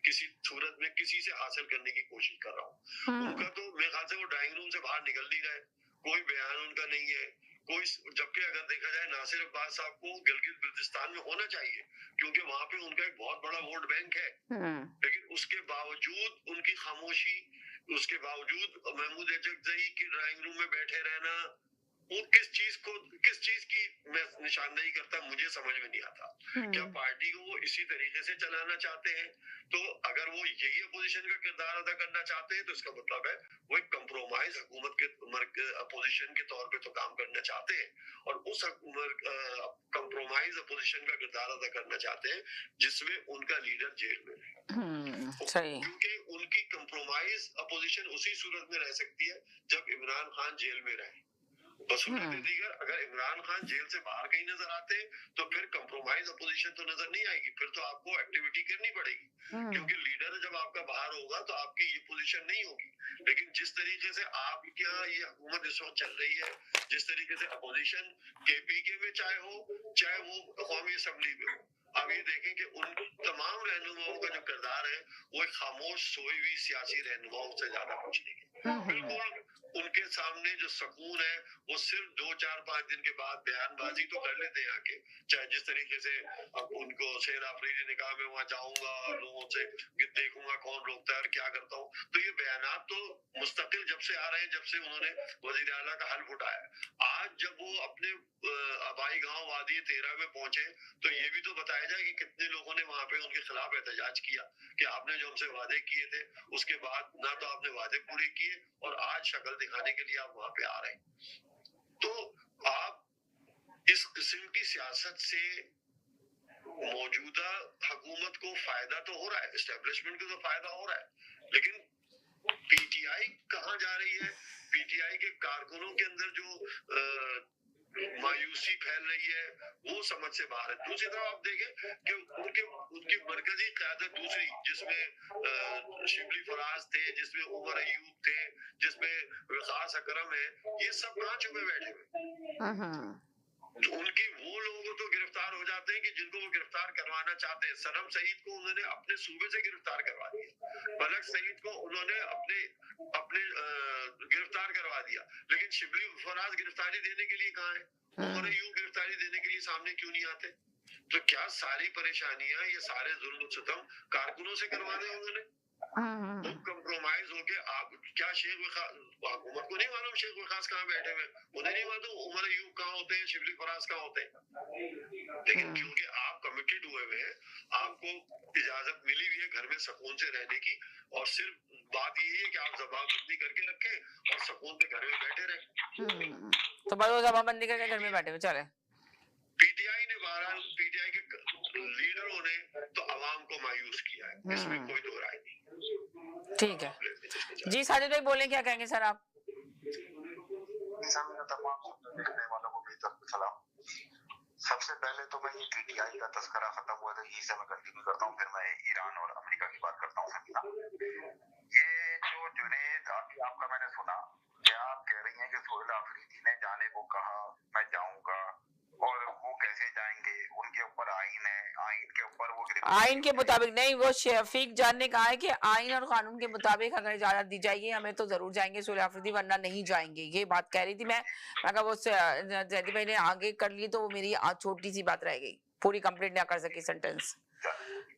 किसी सूरत में किसी से हासिल करने की कोशिश कर रहा हूँ। उनका तो मेरे ख्याल से वो ड्राइंग रूम से बाहर निकल नहीं रहे, कोई बयान उनका नहीं है कोई, जबकि अगर देखा जाए नासिर अब्बास साहब को गिलगित बिल्तिस्तान में होना चाहिए क्योंकि वहां पे उनका एक बहुत बड़ा वोट बैंक है, लेकिन उसके बावजूद उनकी खामोशी, उसके बावजूद महमूद अजगजई की ड्राइंग रूम में बैठे रहना, वो किस चीज की मैं निशानदेही करता मुझे समझ में नहीं आता। क्या पार्टी को वो इसी तरीके से चलाना चाहते हैं? तो अगर वो यही अपोजिशन का किरदार अदा करना चाहते हैं तो इसका मतलब है वो एक कंप्रोमाइज हुकूमत के अपोजिशन के तौर पे तो काम करना चाहते हैं, और उस कंप्रोमाइज अपोजिशन का किरदार अदा करना चाहते हैं जिसमें उनका लीडर जेल में है। सही। क्योंकि उनकी कंप्रोमाइज अपोजिशन उसी सूरत में रह सकती है जब इमरान खान जेल में रहे। बसूरत दीगर अगर इमरान खान जेल से बाहर कहीं नजर आते तो फिर कंप्रोमाइज अपोजिशन तो नजर नहीं आएगी, फिर तो आपको एक्टिविटी करनी पड़ेगी क्योंकि लीडर जब आपका बाहर होगा तो आपकी ये पोजीशन नहीं होगी। लेकिन जिस तरीके से आपके यहाँ ये हुकूमत इस वक्त चल रही है, जिस तरीके से अपोजिशन केपीके में चाहे वो कौमी असम्बली में हो, अब ये देखें कि उन तमाम रहनुमाओं का जो किरदार है वो एक खामोश सोई हुई सियासी रहनुमाओं से ज्यादा कुछ नहीं है। बिल्कुल उनके सामने जो सुकून है वो सिर्फ 2-4-5 दिन के बाद बयानबाजी तो कर लेते हैं आके, चाहे जिस तरीके से अब उनको शेर आफरीदी ने कहा मैं वहां जाऊंगा और लोगों से देखूंगा कौन रोकता है और क्या करता हूँ, तो ये बयानात तो मुस्तकिल जब से आ रहे हैं, जब से उन्होंने वजीर आला का हल्फ उठाया। आज जब वो अपने आबाई गांव वादी 13 में पहुंचे तो ये भी तो बताया जाए कि कितने लोगों ने वहां पे उनके खिलाफ एहतजाज किया कि आपने जो हमसे वादे किए थे उसके बाद ना तो आपने वादे पूरे किए और आज शक्ल दिखाने के लिए आप वहां पे आ रहे हैं। तो आप इस किस्म की सियासत से मौजूदा हुकूमत को फायदा तो हो रहा है, एस्टेब्लिशमेंट को तो फायदा हो रहा है, लेकिन पीटीआई कहाँ जा रही है? पीटीआई के कारकुनों के अंदर जो मायूसी फैल रही है वो समझ से बाहर है। दूसरी तरफ आप देखें कि उनकी मरकजी क़यादत दूसरी, जिसमें शिबली फराज थे, जिसमें उमर अयूब थे, जिसमें विकास अकरम है, ये सब कहाँ छुपे बैठे हुए? उनकी वो लोग तो गिरफ्तार हो जाते हैं कि जिनको वो गिरफ्तार करवाना चाहते हैं। सनम सईद को उन्होंने अपने सूबे से गिरफ्तार करवा दिया, मलक सईद को उन्होंने अपने गिरफ्तार करवा दिया, लेकिन शिबली फराज गिरफ्तारी देने के लिए कहाँ है? उन्होंने यूं गिरफ्तारी देने के लिए सामने क्यों नहीं आते? तो क्या सारी परेशानियां, ये सारे जुल्म सितम कारकुनों से करवा दे उन्होंने? वो कंप्रोमाइज होके आप क्या शेख हुकूमत को नहीं मालूम शेख वकास कहाँ बैठे हुए, उन्हें नहीं मालूम उमर अयूब कहाँ होते हैं, शिबली फराज कहाँ होते हैं, लेकिन क्योंकि आप कमिटेड हुए हुए हैं, आपको इजाजत मिली हुई है घर में सुकून से रहने की, और सिर्फ बात यही है कि आप जबानबंदी करके रखें और सुकून से घर में बैठे रहें। तो बस वो जबानबंदी करके घर में बैठे हुए चले। पीटीआई ने बहरहाल, पीटीआई के लीडरों ने तो अवाम को मायूस किया है, इसमें कोई दो राय नहीं। ठीक है जी, साजिद भाई बोले, क्या कहेंगे सर आप? तमाम देखने वालों को बेहतर सलाम। सबसे पहले तो मैं ये पीटीआई का तस्करा खत्म हुआ था, यही से मैं कंटिन्यू करता हूँ, फिर मैं ईरान और अमेरिका की बात करता हूँ। ये जो जुनैद आपका मैंने सुना कि आप कह रही हैं कि सोहेल आफरीदी ने जाने को कहा मैं जाऊंगा, और वो कैसे जाएंगे, उनके ऊपर आइन है, आइन के ऊपर वो आइन के मुताबिक नहीं, वो शफीक जान ने कहा है कि आइन और कानून के मुताबिक अगर इजाजत दी जाएगी हमें तो जरूर जाएंगे सोहेल आफरीदी, वरना नहीं जाएंगे, ये बात कह रही थी मैं। अगर वो जैदी भाई ने आगे कर ली तो मेरी छोटी सी बात रह गई, पूरी कंप्लीट ना कर सकी सेंटेंस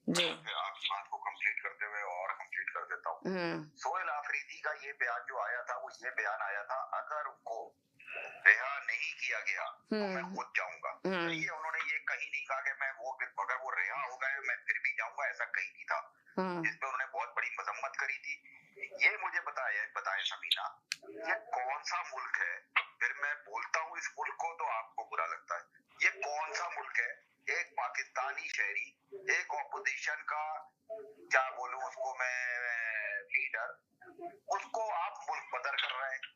जी। आपकी बात को कंप्लीट करते हुए और कंप्लीट कर देता हूँ। सोहेल आफरीदी का ये बयान जो आया था वो ये बयान आया था अगर उनको रिहा नहीं किया गया तो मैं खुद जाऊंगा। तो ये उन्होंने ये कहीं नहीं कहा कि मैं वो अगर वो रिहा हो गए मैं फिर भी जाऊंगा, ऐसा कहीं नहीं था, जिसपे उन्होंने बहुत बड़ी मजम्मत करी थी। ये मुझे बताए समीना, ये कौन सा मुल्क है? फिर मैं बोलता हूँ इस मुल्क को तो आपको बुरा लगता है, ये कौन सा मुल्क है? एक पाकिस्तानी शहरी, एक ऑपोजिशन का क्या बोलूं उसको मैं लीडर, उसको आप मुल्क बदर कर रहे हैं।